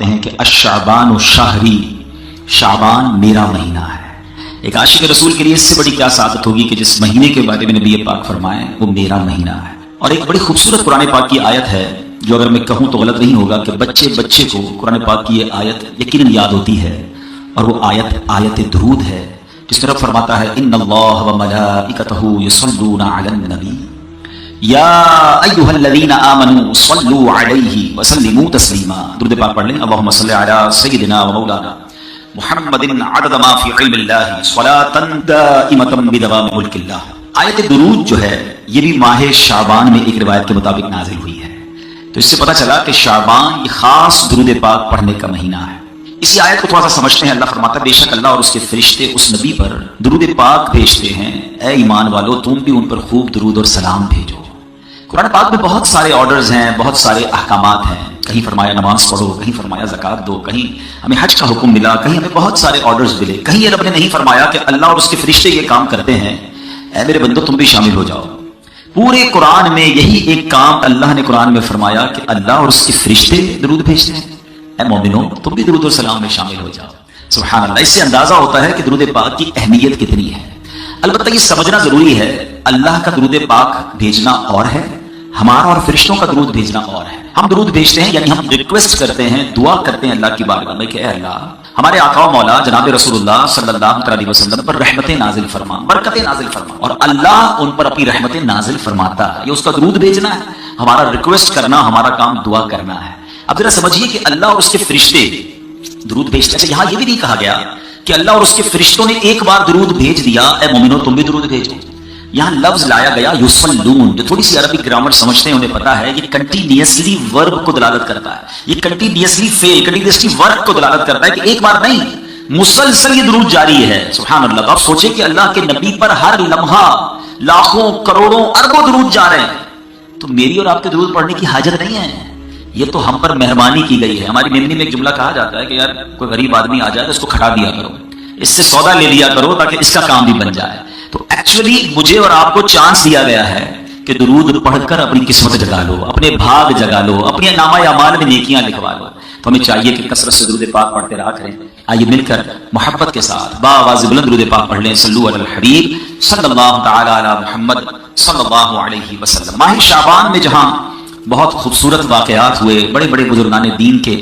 ہیں کہ الشعبان شہری، شعبان میرا مہینہ ہے۔ ایک عاشق رسول کے لیے اس سے بڑی کیا سعادت ہوگی کہ جس مہینے کے بارے میں نبی پاک فرمائے وہ میرا مہینہ ہے۔ اور ایک بڑی خوبصورت قرآن پاک کی آیت ہے جو اگر میں کہوں تو غلط نہیں ہوگا کہ بچے کو قرآن پاک کی یہ آیت یقیناً یاد ہوتی ہے، اور وہ آیت درود ہے جس میں رب فرماتا ہے ان اللہ وملائکتہ یصلون علی النبی یا ایھا الذین آمنوا صلوا علیہ وسلموا تسلیما۔ درود پاک پڑھ لیں، اللہم صل علی سیدنا و مولانا محمد عدد ما فی علم اللہ صلاۃ دائمۃ بدوام ملک اللہ۔ آیت درود جو ہے یہ بھی ماہ شعبان میں ایک روایت کے مطابق نازل ہوئی ہے، تو اس سے پتہ چلا کہ شعبان یہ خاص درود پاک پڑھنے کا مہینہ ہے۔ اسی آیت کو تھوڑا سا سمجھتے ہیں۔ اللہ فرماتا ہے بے شک اللہ اور اس کے فرشتے اس نبی پر درود پاک بھیجتے ہیں، اے ایمان والو تم بھی ان پر خوب درود اور سلام بھیجو۔ قرآن پاک میں بہت سارے آرڈرز ہیں، بہت سارے احکامات ہیں، کہیں فرمایا نماز پڑھو، کہیں فرمایا زکوٰۃ دو، کہیں ہمیں حج کا حکم ملا، کہیں ہمیں بہت سارے آرڈرز ملے، کہیں یہ رب نے نہیں فرمایا کہ اللہ اور اس کے فرشتے یہ کام کرتے ہیں، اے میرے بندو تم بھی شامل ہو جاؤ۔ پورے قرآن میں یہی ایک کام اللہ نے قرآن میں فرمایا کہ اللہ اور اس کے فرشتے درود بھیجتے ہیں، اے مومنو تم بھی درود اور سلام میں شامل ہو جاؤ۔ سبحان اللہ۔ اس سے اندازہ ہوتا ہے کہ درود پاک کی اہمیت کتنی ہے۔ البتہ یہ سمجھنا ضروری ہے اللہ کا درود پاک بھیجنا اور ہے، ہمارا اور فرشتوں کا درود بھیجنا اور ہے۔ ہم درود بھیجتے ہیں یعنی ہم ریکویسٹ کرتے ہیں، دعا کرتے ہیں اللہ کی بارگاہ میں کہ اے اللہ ہمارے آقا و مولا جناب رسول اللہ صلی اللہ علیہ وسلم پر رحمتیں نازل فرما، برکتیں نازل فرما، اور اللہ ان پر اپنی رحمتیں نازل فرماتا ہے۔ یہ اس کا درود بھیجنا ہے، ہمارا ریکویسٹ کرنا، ہمارا کام دعا کرنا ہے۔ اب ذرا سمجھیے کہ اللہ اور اس کے فرشتے درود بھیجتے ہیں۔ یہاں یہ بھی نہیں کہا گیا کہ اللہ اور اس کے فرشتوں نے ایک بار درود بھیج دیا، اے مومنو تم بھی درود بھیجو۔ یہاں لفظ لایا گیا یصلون، جو تھوڑی سی عربی گرامر سمجھتے ہیں انہیں پتا ہے یہ کنٹینیوسلی ورب کو دلالت کرتا ہے، یہ کنٹینیوسلی فعل، کنٹینیوسلی ورب کو دلالت کرتا ہے کہ ایک بار نہیں، مسلسل یہ درود جاری ہے۔ سبحان اللہ۔ تو آپ سوچیں کہ اللہ کے نبی پر ہر لمحہ لاکھوں کروڑوں اربوں درود جا رہے ہیں، تو میری اور آپ کے درود پڑھنے کی حاجت نہیں ہے، یہ تو ہم پر مہربانی کی گئی ہے۔ ہماری میمنی میں ایک جملہ کہا جاتا ہے کہ یار کوئی غریب آدمی آ جائے تو اس کو کھٹا دیا کرو، اس سے سودا لے لیا کرو تاکہ اس کا کام بھی بن جائے۔ تو ایکچولی مجھے اور آپ کو چانس دیا گیا ہے کہ درود پڑھ کر اپنی قسمت جگا لو، اپنے بھاگ جگا لو، اپنے نامہ اعمال میں نیکیاں لکھوا لو۔ تو ہمیں چاہیے کہ کثرت سے درود پاک پڑھتے رہا کریں۔ آئیے مل کر محبت کے ساتھ باآواز بلند درود پاک پڑھ لیں۔ صلو علی الحبیب صلی اللہ تعالی علی محمد صلی اللہ علیہ وسلم۔ ماہ شعبان میں جہاں بہت خوبصورت واقعات ہوئے، بڑے بڑے بزرگان دین کے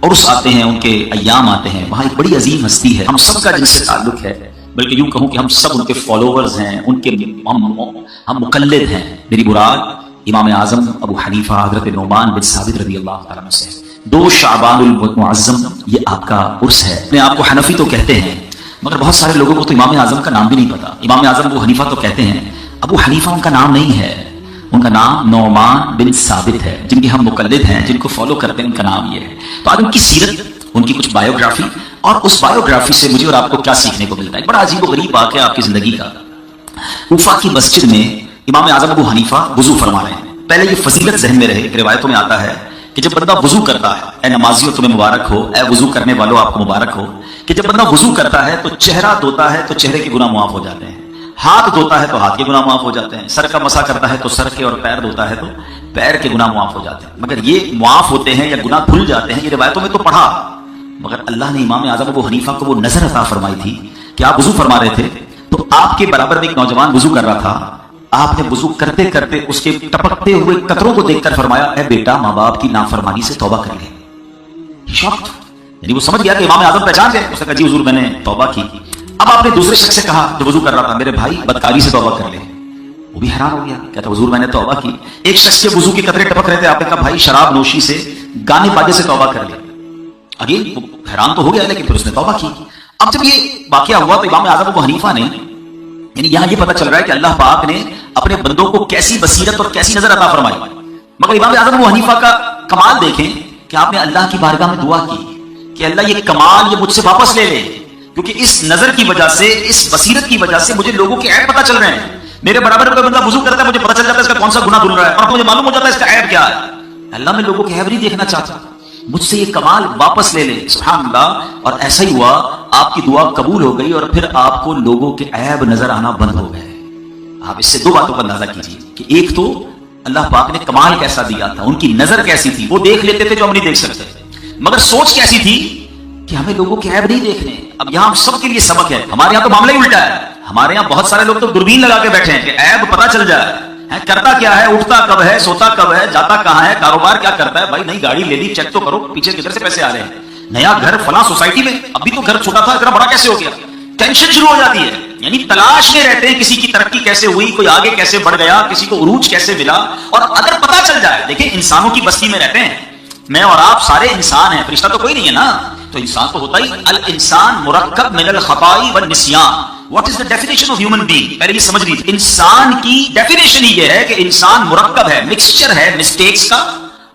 عرس آتے ہیں، ان کے ایام آتے ہیں، وہاں ایک بڑی عظیم ہستی ہے ہم سب کا جن سے تعلق ہے، بلکہ یوں کہوں کہ ہم سب ان کے فالوورز ہیں، ان کے ہم مقلد ہیں۔ میری مراد امام اعظم ابو حنیفہ حضرت نعمان بن ثابت رضی اللہ تعالیٰ عنہ سے 2 شعبان المعظم یہ آپ کا عرس ہے۔ اپنے آپ کو حنفی تو کہتے ہیں مگر بہت سارے لوگوں کو تو امام اعظم کا نام بھی نہیں پتا۔ امام اعظم ابو حنیفہ تو کہتے ہیں، ابو حنیفہ ان کا نام نہیں ہے، ان کا نام نعمان بن ثابت ہے، جن کے ہم مقلد ہیں، جن کو فالو کرتے ہیں، ان کا نام یہ ہے۔ تو آج ان کی سیرت، ان کی کچھ بایوگرافی، اور اس بایوگرافی سے مجھے اور آپ کو کیا سیکھنے کو ملتا ہے۔ ایک بڑا عجیب و غریب واقعہ آپ کی زندگی کا۔ کوفہ کی مسجد میں امام اعظم ابو حنیفہ وضو فرما رہے ہیں۔ پہلے یہ فضیلت ذہن میں رہے، ایک روایتوں میں آتا ہے کہ جب بندہ وضو کرتا ہے، اے نمازیوں تمہیں مبارک ہو، اے وضو کرنے والوں آپ کو مبارک ہو، کہ جب بندہ وضو کرتا ہے تو چہرہ دھوتا ہے تو چہرے کے گناہ معاف ہو جاتے ہیں، ہاتھ دھوتا ہے تو ہاتھ کے گناہ معاف ہو جاتے ہیں، سر کا مسح کرتا ہے تو سر کے، اور پیر دھوتا ہے تو پیر کے گناہ معاف ہو جاتے ہیں۔ مگر یہ معاف ہوتے ہیں یا گناہ دھل جاتے ہیں، یہ روایتوں میں تو پڑھا، مگر اللہ نے امام اعظم ابو حنیفہ کو وہ نظر عطا فرمائی تھی کہ آپ وضو فرما رہے تھے تو آپ کے برابر میں ایک نوجوان وضو کر رہا تھا، آپ نے وضو کرتے کرتے اس کے ٹپکتے ہوئے قطروں کو دیکھ کر فرمایا، اے بیٹا ماں باپ کی نافرمانی سے توبہ کر لے۔ شاکڈ، یعنی وہ سمجھ گیا کہ امام اعظم پہچان گئے، اس نے کہا جی حضور میں نے توبہ کی۔ اب آپ نے دوسرے شخص سے کہا جو وضو کر رہا تھا، میرے بھائی بدکاری سے توبہ کر لے۔ وہ بھی حیران ہو گیا، کہتا حضور میں نے توبہ کی۔ ایک شخص کے وضو کے قطرے ٹپک رہے تھے، آپ نے کہا بھائی شراب نوشی سے، گانے باجے سے توبہ کر لے۔ اگین حیران تو ہو گیا لیکن پھر اس نے توبہ کی۔ اب جب یہ واقعہ ہوا تو امام اعظم ابو حنیفہ نے، یعنی یہاں یہ پتہ چل رہا ہے کہ اللہ پاک نے اپنے بندوں کو کیسی بصیرت اور کیسی نظر عطا فرمائی۔ مگر امام اعظم ابو حنیفہ کا کمال دیکھیں کہ آپ نے اللہ کی بارگاہ میں دعا کی کہ اللہ یہ کمال یہ مجھ سے واپس لے لے، کیونکہ اس نظر کی وجہ سے، اس بصیرت کی وجہ سے مجھے لوگوں کے عیب پتہ چل رہے ہیں۔ میرے برابر کوئی بندہ وضو کرتا ہے، مجھے پتہ چل جاتا ہے اس کا کون سا گناہ دھل رہا ہے، اور مجھے معلوم ہو جاتا ہے اس کا عیب کیا ہے۔ اللہ میں لوگوں کے عیب نہیں دیکھنا چاہتا، مجھ سے یہ کمال واپس لے لے۔ سبحان اللہ۔ اور ایسا ہی ہوا، آپ کی دعا قبول ہو گئی اور پھر آپ کو لوگوں کے عیب نظر آنا بند ہو گئے۔ آپ اس سے 2 باتوں کا اندازہ کیجیے کہ ایک تو اللہ پاک نے کمال کیسا دیا تھا، ان کی نظر کیسی تھی، وہ دیکھ لیتے تھے جو ہم نہیں دیکھ سکتے۔ मगर सोच कैसी थी कि हमें लोगों के ऐब नहीं देखने। अब यहां सबके लिए सबक है, हमारे यहां तो मामला ही उल्टा है। हमारे यहां बहुत सारे लोग तो दूरबीन लगा के बैठे हैं कि ऐब पता चल जाए, है करता क्या है, उठता कब है, सोता कब है, जाता कहां है, कारोबार क्या करता है। भाई नई गाड़ी ले ली, चेक तो करो पीछे किधर से पैसे आ रहे हैं, नया घर फला सोसाइटी में, अभी तो घर छोटा था इतना बड़ा कैसे हो गया, टेंशन शुरू हो जाती है। यानी तलाश में रहते हैं किसी की तरक्की कैसे हुई, कोई आगे कैसे बढ़ गया, किसी को उरूज कैसे मिला। और अगर पता चल जाए, देखिए इंसानों की बस्ती में रहते हैं, मैं और आप सारे इंसान हैं, फरिश्ता तो कोई नहीं है ना, तो इंसान तो होता ही। अल इंसान मुरक्कब मिनल खताई व निस्यान। What is the definition of human being? पहले ये समझ लीजिए, इंसान की डेफिनेशन ही ये है कि इंसान मुरक्कब है, मिक्सचर है मिस्टेक्स का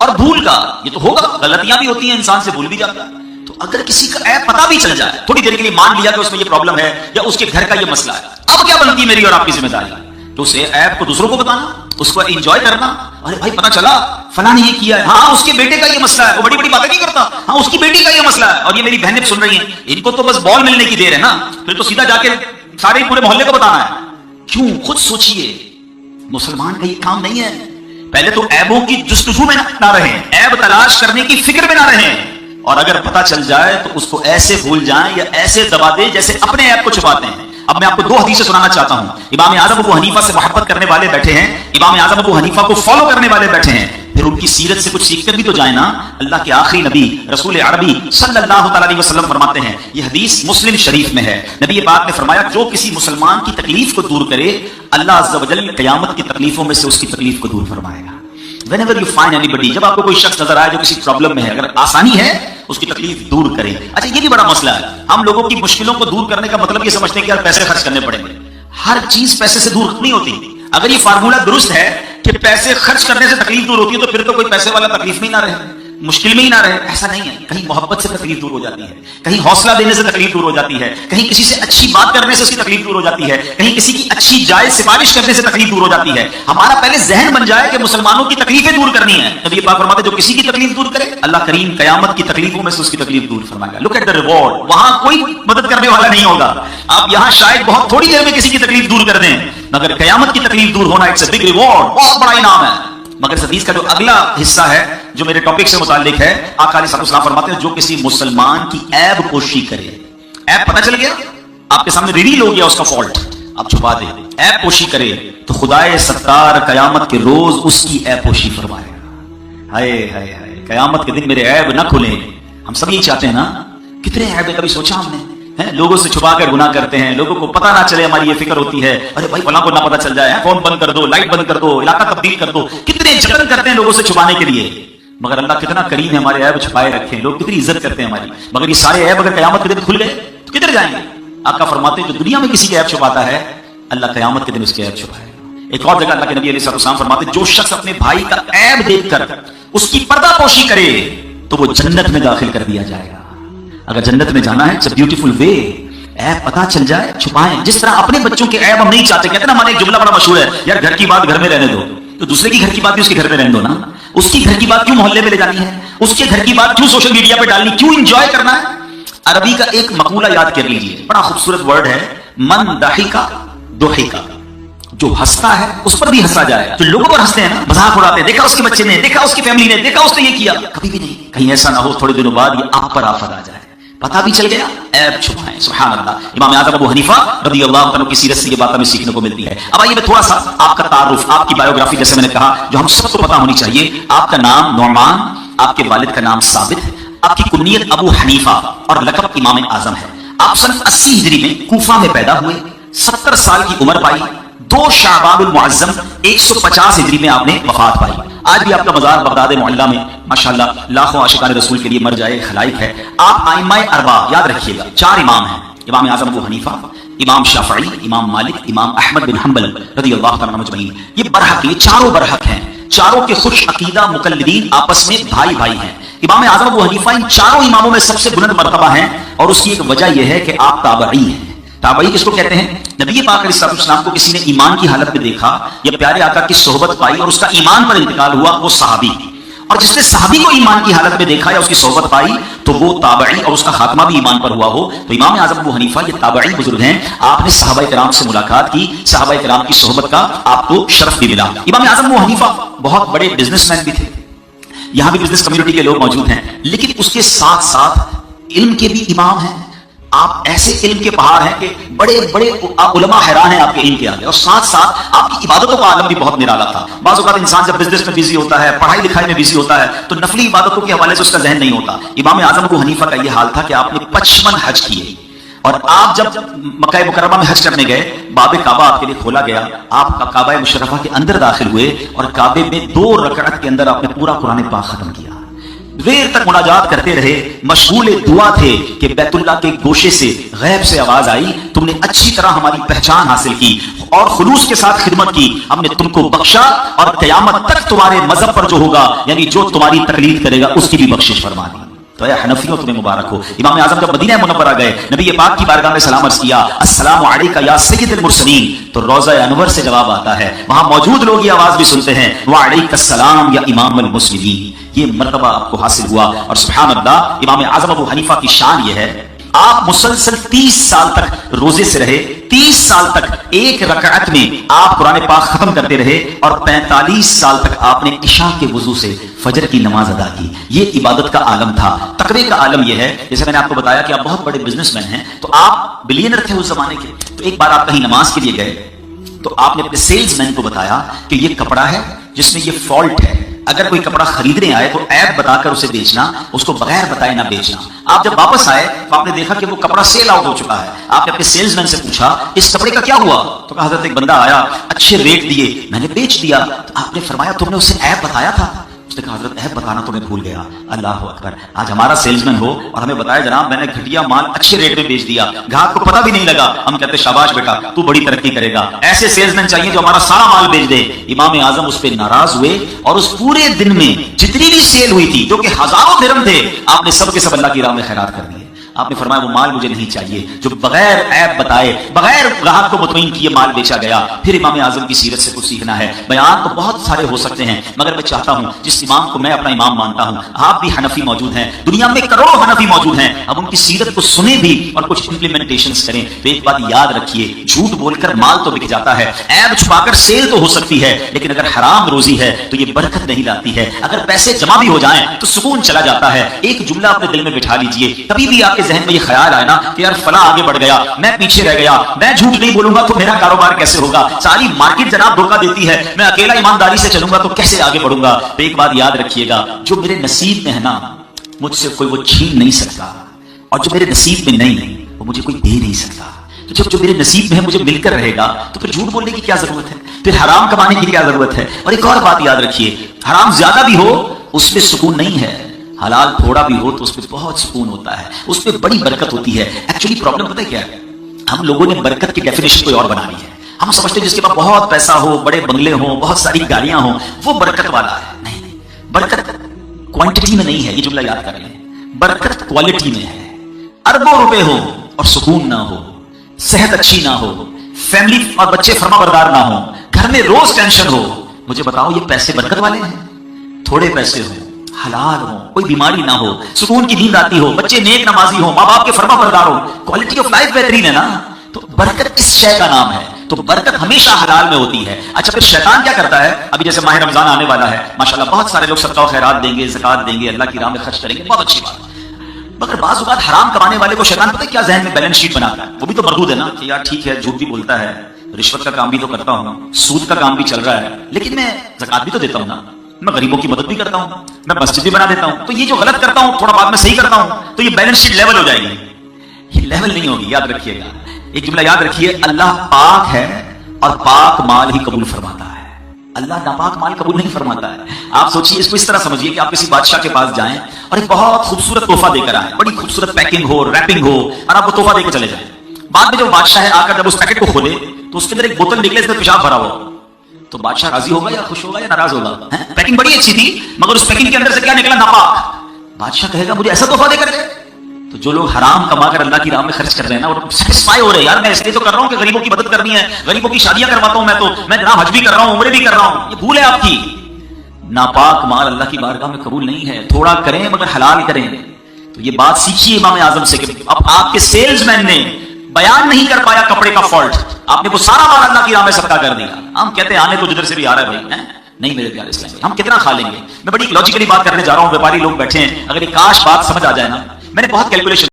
और भूल का। ये तो होगा, गलतियां भी होती हैं, इंसान से भूल भी जाता है। तो अगर किसी का ऐप पता भी चल जाए, थोड़ी देर के लिए मान लिया कि उसमें ये प्रॉब्लम है या उसके घर का ये मसला है, अब क्या बनती है मेरी और आपकी जिम्मेदारी? तो उसे ऐप को दूसरों को बताना, उसको एंजॉय करना। अरे भाई पता चला फलां ने ये किया है, हाँ उसके बेटे का ये मसला है, वो बड़ी बड़ी बातें नहीं करता, हाँ उसकी बेटी का ये मसला है, और ये मेरी बहनें सुन रही हैं, इनको तो बस बॉल मिलने की देर है ना, फिर तो सीधा जाके सारे पूरे मोहल्ले को बताना है। क्यों? खुद सोचिए, मुसलमान का ये काम नहीं है। पहले तो ऐबों की जुस्तजू में ना रहे, ऐब तलाश करने की फिक्र में ना रहे, और अगर पता चल जाए तो उसको ऐसे भूल जाएं या ऐसे दबा दें जैसे अपने ऐब को छुपाते हैं। अब मैं आपको दो हदीसें सुनाना चाहता हूं। इमाम आजम अबू हनीफा से मोहब्बत करने वाले बैठे हैं, इमाम आजम अबू हनीफा को फॉलो करने वाले बैठे हैं, फिर उनकी सीरत से कुछ सीखकर भी तो जाए ना। अल्लाह के आखिरी नबी रसूल अरबी सल्लल्लाहु अलैहि वसल्लम फरमाते हैं, यह हदीस मुस्लिम शरीफ में है, नबी पाक ने फरमाया, जो किसी मुसलमान की तकलीफ को दूर करे, अल्लाह अज़्ज़ व जल्ल क़यामत की तकलीफों में से उसकी तकलीफ को दूर फरमाएगा। Whenever you find anybody, जब आपको कोई शख्स नजर आए जो किसी प्रॉब्लम में है, अगर आसानी है उसकी तकलीफ दूर करें। अच्छा ये भी बड़ा मसला है, हम लोगों की मुश्किलों को दूर करने का मतलब ये समझते हैं कि यार पैसे खर्च करने पड़ेंगे। हर चीज पैसे से दूर नहीं होती। अगर ये फार्मूला दुरुस्त है कि पैसे खर्च करने से तकलीफ दूर होती है, तो फिर तो कोई पैसे वाला तकलीफ में ही ना रहे, मुश्किल में ही ना रहे। ऐसा नहीं है, कहीं मोहब्बत से तकलीफ दूर हो जाती है, कहीं हौसला देने से तकलीफ दूर हो जाती है, कहीं किसी से अच्छी बात करने से उसकी तकलीफ दूर हो जाती है, कहीं किसी की अच्छी जायज सिफारिश करने से तकलीफ दूर हो जाती है। हमारा पहले जहन बन जाए कि मुसलमानों की तकलीफें दूर करनी है। नबी पाक फरमाते, जो किसी की तकलीफ दूर करे, अल्लाह करीम कयामत की तकलीफों में से उसकी तकलीफ दूर फरमाएगा। लुक एट द रिवॉर्ड, वहां कोई मदद करने वाला नहीं होगा। आप यहां शायद बहुत थोड़ी देर में किसी की तकलीफ दूर कर दें, मगर कयामत की तकलीफ दूर होना इट्स अ बिग रिवॉर्ड, बहुत बड़ा इनाम है। मगर इस हदीस का जो अगला हिस्सा है जो मेरे टॉपिक से मुताल्लिक है, आका अलैहिस्सलाम फरमाते हैं, जो किसी मुसलमान की ऐब पोशी करे, ऐब पता चल गया, आपके सामने रिवील हो गया उसका फॉल्ट, आप छुपा दे, ऐब पोशी करे, तो खुदाए सत्तार कयामत के रोज उसकी ऐब पोशी फरमाएगा। हाय हाय हाय, कयामत के दिन मेरे ऐब ना खुले। हम सब यही चाहते हैं ना, कितने ऐब है, कभी सोचा हमने है? लोगों से छुपा कर गुनाह करते हैं, लोगों को पता ना चले, हमारी ये फिक्र होती है, अरे भाई फलां को ना पता चल जाए, फोन बंद कर दो, लाइट बंद कर दो, इलाका तब्दील कर दो। कितने जतन करते हैं लोगों से छुपाने के लिए, मगर अल्लाह कितना करीम है, हमारे ऐब छुपाए रखे, लोग कितनी इज्जत करते हैं हमारी। मगर ये सारे ऐब अगर कयामत के दिन खुल गए तो किधर जाएंगे? आका फरमाते हैं, जो दुनिया में किसी के ऐब छुपाता है, अल्लाह कयामत के दिन उसके ऐब छुपाएगा। एक और जगह अल्लाह के नबी अलैहिस्सलाम फरमाते, जो शख्स अपने भाई का ऐब देखकर उसकी पर्दापोशी करे, तो वो जन्नत में दाखिल कर दिया जाएगा। अगर जन्नत में जाना है, इट्स अ ब्यूटीफुल वे। ऐब पता चल जाए, छुपाएं। जिस तरह अपने बच्चों के ऐब हम नहीं चाहते, कहते ना, हमारे एक जुमला बड़ा मशहूर है, यार घर की बात घर में रहने दो, तो दूसरे की घर की बात भी उसके घर में रहने दो ना। उसकी घर की बात क्यों मोहल्ले में ले जानी है, उसके घर की बात क्यों सोशल मीडिया पे डालनी, क्यों एंजॉय करना है? अरबी का एक मकूला याद कर लीजिए, बड़ा खूबसूरत वर्ड है, मन दाहिका दुहिका, जो हंसता है उस पर भी हंसा जाए। जो लोगों पर हंसते हैं ना, मजाक उड़ाते हैं, देखा उसके बच्चे ने, देखा उसकी फैमिली ने, देखा उसने ये किया, कभी भी नहीं। कहीं ऐसा ना हो थोड़े दिनों बाद ये आप पर आफत आ जाए, पता भी चल गया, ऐब छुपाएं। सुभान अल्लाह। इमाम आज़म अबू हनीफा रज़ियल्लाहु अन्हु की सीरत से ये बात हमें सीखने को मिलती है। अब आइए मैं थोड़ा सा आपका तारुफ, आपकी बायोग्राफी, जैसे मैंने कहा, जो हम सबको पता होनी चाहिए। आपका नाम नौमान, आपके वालिद का नाम साबित, आपकी कुन्नियत अबू हनीफा और लक़ब इमाम आज़म है। आप सन 80 हिजरी में कूफा में पैदा हुए, 70 साल की उम्र पाई, 2 शाबानुल मुअज़्ज़म 150 हिजरी में आपने वफात पाई। आज भी आपका मज़ार बगदाद मोहल्ला में माशाअल्लाह लाखों आशिकान रसूल के लिए मर जाए खलाइक है। आप आइम्माए अरबा, याद रखिएगा, 4 इमाम हैं, इमाम आज़म अबू हनीफा, इमाम शाफ़ई, इमाम मालिक, इमाम अहमद बिन हम्बल रज़ियल्लाहु तआला अन्हुम अजमईन। ये बरहक, ये चारों बरहक हैं, चारों के खुश अकीदा मुकल्लिदीन, आपस में भाई भाई हैं। इमाम आज़म अबू हनीफा इन चारों इमामों में सबसे बुलंद मर्तबा हैं, और उसकी एक वजह यह है कि आप ताबई हैं। ताबई किसको कहते हैं? नबी पाक अलैहिस्सलाम को किसी ने ईमान की हालत में देखा या प्यारे आका की सोहबत पाई और उसका ईमान पर इंतकाल हुआ, वो सहाबी। और जिसने सहाबी को ईमान की हालत में देखा या उसकी सोहबत पाई, तो वो ताबई, और उसका खात्मा भी ईमान पर हुआ हो। तो इमाम आज़म अबू हनीफा ये ताबई बुजुर्ग हैं। आपने सहाबा किराम से मुलाकात की, सहाबा किराम की सोहबत का आपको शरफ भी मिला। इमाम आज़म अबू हनीफा बहुत बड़े बिजनेसमैन भी थे, यहां भी बिजनेस कम्युनिटी के लोग मौजूद हैं, लेकिन उसके साथ साथ इल्म के भी इमाम हैं। आप ऐसे इल्म के पहाड़ हैं कि बड़े बड़े उलमा हैरान हैं आपके इल्म के आगे, और साथ साथ आपकी इबादतों का आलम भी बहुत निराला था। बाज़ औक़ात इंसान जब बिजनेस में बिजी होता है, पढ़ाई लिखाई में बिजी होता है, तो नफली इबादतों के हवाले से उसका जहन नहीं होता। इमाम आज़म अबू हनीफा का यह हाल था कि आपने 55 हज किए, और आप जब मक्का मुकर्रमा में हज करने गए, बाबे काबा आपके लिए खोला गया, आप काबा मुशर्रफा के अंदर दाखिल हुए, और काबे में 2 रकअत के अंदर आपने पूरा कुरान पाक खत्म किया। देर तक मुनाजात करते रहे, मशगूल दुआ थे कि बैतुल्लाह के गोशे से गैब से आवाज आई, तुमने अच्छी तरह हमारी पहचान हासिल की और खुलूस के साथ खिदमत की, हमने तुमको बख्शा, और क़यामत तक तुम्हारे मजहब पर जो होगा, यानी जो तुम्हारी तकलीद करेगा, उसकी भी बख्शिश फरमा दी। तो या हनफियों तुम्हें मुबारक हो। इमाम आज़म जब मदीना मुनव्वरा गए, नबी पाक की बारगाह में सलाम अर्ज़ किया, अस्सलामु अलैका या सय्यदुल मुरसलीन, तो रोज़ा अनवर से जवाब आता है। वहां मौजूद लोग ये आवाज भी सुनते हैं, व अलैकस्सलाम या इमामुल मुस्लिमीन। ये मर्तबा आपको हासिल हुआ। और सुभान अल्लाह, इमाम आज़म अबू हनीफा की शान ये है, आप मुसलसल 30 साल तक रोजे से रहे, 30 साल तक एक रकअत में आप कुरान पाक खत्म करते रहे, और 45 साल तक आपने इशा के वजू से फजर की नमाज अदा की। ये इबादत का आलम था। तकवे का आलम यह है, जैसे मैंने आपको बताया कि आप बहुत बड़े बिजनेसमैन हैं, तो आप बिलियनर थे उस जमाने के। तो एक बार आप कहीं नमाज के लिए गए, तो आपने अपने सेल्समैन को बताया कि ये कपड़ा है जिसमें ये फॉल्ट है, अगर कोई कपड़ा खरीदने आए तो ऐप बताकर उसे बेचना, उसको बगैर बताए ना बेचना। आप जब वापस आए तो आपने देखा कि वो कपड़ा सेल आउट हो चुका है। आपने अपने सेल्समैन से पूछा, इस कपड़े का क्या हुआ? तो कहा, हज़रत एक बंदा आया, अच्छे रेट दिए, मैंने बेच दिया। तो आपने फरमाया, तुमने उसे ऐप बताया था? उसने कहा, हज़रत ऐप बताना तो मैं भूल गया। अल्लाह अकबर, आज हमारा सेल्समैन हो और हमें बताया, जनाब मैंने घटिया माल अच्छे रेट में बेच दिया, ग्राहक को पता भी नहीं लगा, हम कहते शाबाश बेटा, तू बड़ी तरक्की करेगा। ऐसे सेल्समैन चाहिए जो हमारा सारा माल बेच दे। इमाम आज़म उस पर नाराज हुए, और उस पूरे दिन में जितनी भी सेल हुई थी, जो कि हजारों दिरहम थे, आपने सब के सब अल्लाह की राह में खैरात कर दिए। आपने फरमाया, वो माल मुझे नहीं चाहिए जो बगैर ऐप बताए, बगैर ग्राहक को मुतमईन किए माल बेचा गया। फिर इमाम आज़म की सीरत से कुछ सीखना है। बयान तो बहुत सारे हो सकते हैं, मगर मैं चाहता हूं, जिस इमाम को मैं अपना इमाम मानता हूं, आप भी हनफी मौजूद हैं, दुनिया में करोड़ों हनफी मौजूद हैं, अब उनकी सीरत को सुने भी और कुछ इंप्लीमेंटेशन करें। तो एक बात याद रखिए, झूठ बोलकर माल तो बिक जाता है, ऐप छुपाकर सेल तो हो सकती है, लेकिन अगर हराम रोजी है तो ये बरकत नहीं लाती है। अगर पैसे जमा भी हो जाएं तो सुकून चला जाता है। एक जुमला अपने दिल में बिठा लीजिए, कभी भी आपके जहन में ये ख्याल आए ना कि यार फला आगे बढ़ गया, मैं पीछे रह गया, मैं झूठ नहीं बोलूंगा तो मेरा कारोबार कैसे होगा, सारी मार्केट जनाब धोखा देती है, मैं अकेला ईमानदारी से चलूंगा तो कैसे आगे बढ़ूंगा। तो एक बात याद रखिएगा, जो मेरे नसीब में है ना, मुझसे कोई वो छीन नहीं सकता, और जो मेरे नसीब में नहीं है वो मुझे कोई दे नहीं सकता। तो जब जो मेरे नसीब में है मुझे मिलकर रहेगा, तो फिर झूठ बोलने की क्या जरूरत है, फिर हराम कमाने की क्या जरूरत है। और एक और बात याद रखिए, हराम ज्यादा भी हो उसमें सुकून नहीं है, हलाल थोड़ा भी हो तो उसमें बहुत सुकून होता है, उसमें बड़ी बरकत होती है। एक्चुअली प्रॉब्लम पता है क्या है, हम लोगों ने बरकत की डेफिनेशन कोई और बना ली है। हम समझते हैं जिसके पास बहुत पैसा हो, बड़े बंगले हो, बहुत सारी गाड़ियां हो, वो बरकत वाला है। नहीं, बरकत क्वांटिटी में नहीं है, ये जुमला याद कर लें, बरकत क्वालिटी में है। अरबों रुपए हो और सुकून ना हो, सेहत अच्छी ना हो, फैमिली और बच्चे फरमाबरदार ना हो, घर में रोज टेंशन हो, मुझे बताओ ये पैसे बरकत वाले हैं? थोड़े पैसे हो, हलाल हो, कोई बीमारी ना हो, सुकून की नींद आती हो, बच्चे नेक नमाजी हो, माँ बाप के फरमाबरदार हो, क्वालिटी ऑफ लाइफ बेहतरीन है ना, तो बरकत इस शय का नाम है। तो बरकत हमेशा हलाल में होती है। अच्छा, फिर शैतान क्या करता है? अभी जैसे माह रमजान आने वाला है, माशाल्लाह बहुत सारे लोग सदका खैरात देंगे, ज़कात देंगे, अल्लाह की राह में खर्च करेंगे, बहुत अच्छी बात। मगर बाज़ औक़ात हराम कमाने वाले को शैतान पता है क्या जहन में बैलेंस शीट बनाता है, वो भी तो मरदूद है ना, कि यार ठीक है झूठ भी बोलता है, रिश्वत का काम भी तो करता हूँ, सूद का काम भी चल रहा है, लेकिन मैं ज़कात भी तो देता हूँ ना, मैं गरीबों की मदद भी करता हूं, मैं मस्जिद भी बना देता हूं, तो ये जो गलत करता हूं थोड़ा बाद में सही करता हूं, तो ये बैलेंस शीट लेवल हो जाएगी। ये लेवल नहीं होगी, याद रखिएगा। एक जुमला याद रखिए, अल्लाह पाक है और पाक माल ही कबूल फरमाता है, अल्लाह नापाक माल कबूल नहीं फरमाता है। आप सोचिए, इसको इस तरह समझिए कि आप किसी बादशाह के पास जाएं और एक बहुत खूबसूरत तोहफा देकर आए, बड़ी खूबसूरत पैकिंग हो, रैपिंग हो, और आप वो तोहफा देकर चले जाए। बाद में जब बादशाह है आकर जब उस पैकेट को खोले तो उसके अंदर एक बोतल निकले, इसमें पेशाब भरा हुआ, तो बादशाह राजी होगा या खुश होगा या नाराज होगा? पैकिंग बड़ी अच्छी थी, मगर उस पैकिंग के अंदर से क्या निकला? नापाक। बादशाह कहेगा मुझे ऐसा तोहफा देकर गए। तो जो लोग हराम कमाकर अल्लाह की राह में खर्च कर रहे हैं ना, वो सेटिस्फाई हो रहे हैं, यार मैं इसलिए तो कर रहा हूं कि गरीबों की मदद करनी है, गरीबों की शादियां करवाता हूं, मैं जनाब हज भी कर रहा हूं, उम्रे भी कर रहा हूं। ये भूल है आपकी। नापाक माल अल्लाह की बारगाह में कबूल नहीं है। थोड़ा करें मगर हलाल करें। तो ये बात सीखिए इमाम आजम से कि अब आपके सेल्समैन ने बयान नहीं कर पाया कपड़े का फॉल्ट, आपने वो सारा माल अल्लाह की राह में सदका कर दिया। हम कहते हैं आने तो जिधर से भी आ रहा है भाई, نہیں میرے پیارے اسلام بھائی، ہم کتنا کھا لیں گے؟ میں بڑی لوجیکلی بات کرنے جا رہا ہوں، ویپاری لوگ بیٹھے ہیں، اگر یہ کاش بات سمجھ آ جائے نا، میں نے بہت کیلکولیشن